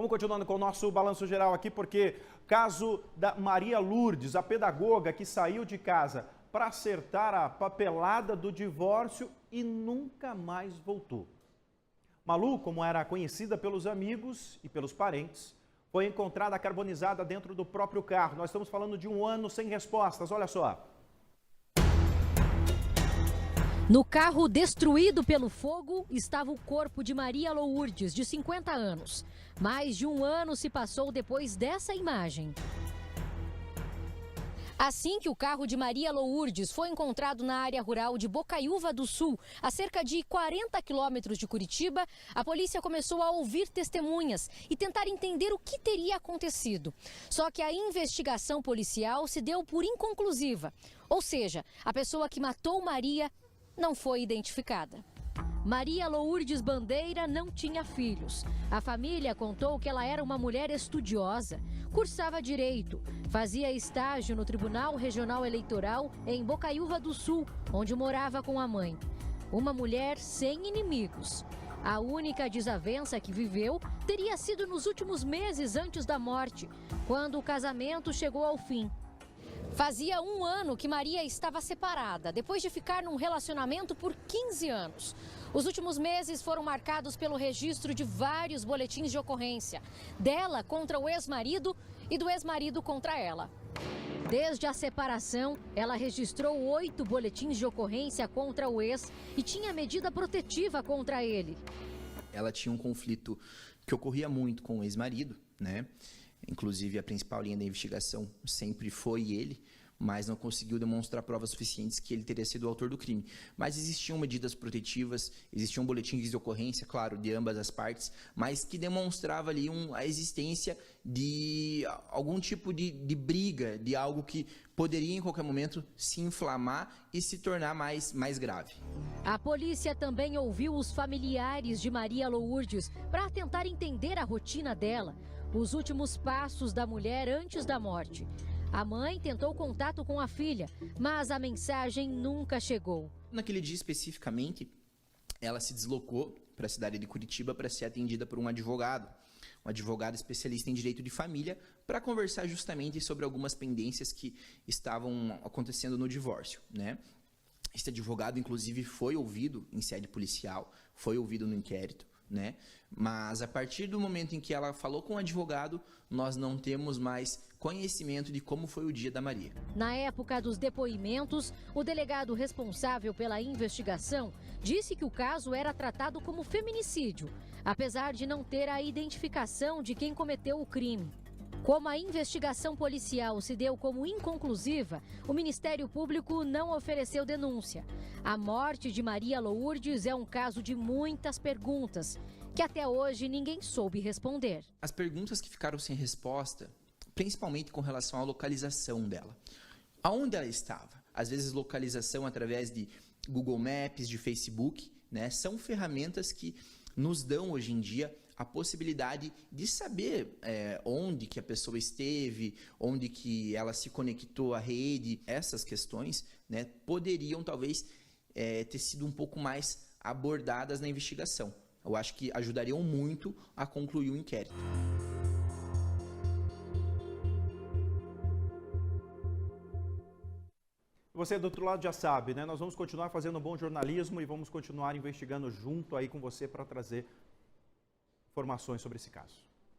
Vamos continuando com o nosso balanço geral aqui, porque caso da Maria Lourdes, a pedagoga que saiu de casa para acertar a papelada do divórcio e nunca mais voltou. Malu, como era conhecida pelos amigos e pelos parentes, foi encontrada carbonizada dentro do próprio carro. Nós estamos falando de 1 ano sem respostas, olha só. No carro destruído pelo fogo estava o corpo de Maria Lourdes, de 50 anos. Mais de 1 ano se passou depois dessa imagem. Assim que o carro de Maria Lourdes foi encontrado na área rural de Bocaiúva do Sul, a cerca de 40 quilômetros de Curitiba, a polícia começou a ouvir testemunhas e tentar entender o que teria acontecido. Só que a investigação policial se deu por inconclusiva. Ou seja, a pessoa que matou Maria não foi identificada. Maria Lourdes Bandeira não tinha filhos. A família contou que ela era uma mulher estudiosa, cursava direito, fazia estágio no Tribunal Regional Eleitoral em Bocaiúva do Sul, onde morava com a mãe. Uma mulher sem inimigos. A única desavença que viveu teria sido nos últimos meses antes da morte, quando o casamento chegou ao fim. Fazia 1 ano que Maria estava separada, depois de ficar num relacionamento por 15 anos. Os últimos meses foram marcados pelo registro de vários boletins de ocorrência, dela contra o ex-marido e do ex-marido contra ela. Desde a separação, ela registrou 8 boletins de ocorrência contra o ex e tinha medida protetiva contra ele. Ela tinha um conflito que ocorria muito com o ex-marido, né? Inclusive, a principal linha da investigação sempre foi ele, mas não conseguiu demonstrar provas suficientes que ele teria sido o autor do crime. Mas existiam medidas protetivas, existiam boletins de ocorrência, claro, de ambas as partes, mas que demonstrava ali a existência de algum tipo de briga, de algo que poderia em qualquer momento se inflamar e se tornar mais grave. A polícia também ouviu os familiares de Maria Lourdes para tentar entender a rotina dela, os últimos passos da mulher antes da morte. A mãe tentou contato com a filha, mas a mensagem nunca chegou. Naquele dia especificamente, ela se deslocou para a cidade de Curitiba para ser atendida por um advogado especialista em direito de família, para conversar justamente sobre algumas pendências que estavam acontecendo no divórcio, né? Esse advogado, inclusive, foi ouvido em sede policial, foi ouvido no inquérito, né? Mas a partir do momento em que ela falou com o advogado, nós não temos mais conhecimento de como foi o dia da Maria. Na época dos depoimentos, o delegado responsável pela investigação disse que o caso era tratado como feminicídio, apesar de não ter a identificação de quem cometeu o crime. Como a investigação policial se deu como inconclusiva, o Ministério Público não ofereceu denúncia. A morte de Maria Lourdes é um caso de muitas perguntas, que até hoje ninguém soube responder. As perguntas que ficaram sem resposta, principalmente com relação à localização dela. Aonde ela estava? Às vezes localização através de Google Maps, de Facebook, né? São ferramentas que nos dão hoje em dia a possibilidade de saber onde que a pessoa esteve, onde que ela se conectou à rede. Essas questões, né, poderiam talvez ter sido um pouco mais abordadas na investigação. Eu acho que ajudariam muito a concluir o inquérito. Você do outro lado já sabe, né? Nós vamos continuar fazendo bom jornalismo e vamos continuar investigando junto aí com você para trazer informações sobre esse caso.